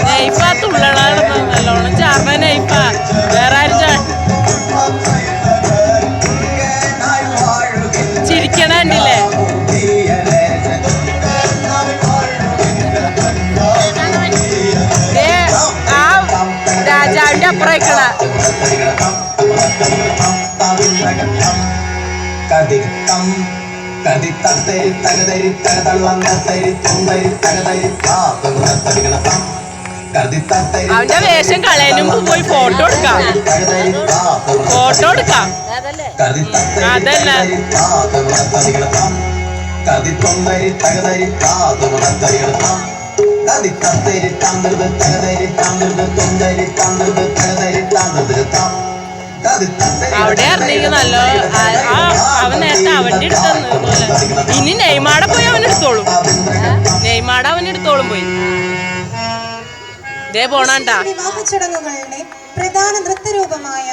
നെയ്ഫാ തുള്ളണ നല്ലോണം ചാർന്ന നെയ്ഫാ വേറെ ആരും ചിരിക്കണണ്ടില്ലേ? ആ രാജാവിന്റെ അപ്പുറം അവന്റെ വേഷം കളയാനും പോയി ഫോട്ടോ എടുക്കാം. അതല്ല അവിടെ അറിഞ്ഞെങ്കിൽ നല്ല അവൻ നേരത്തെ അവന്റെ അടുത്ത് ഇനി നെയ്മാടെ പോയി അവനെടുത്തോളും. നെയ്മാടെ അവനെടുത്തോളും പോയി. ഇതേ പോണാണ്ടാ വിവാഹ ചടങ്ങുകളുടെ പ്രധാന നൃത്തരൂപമായ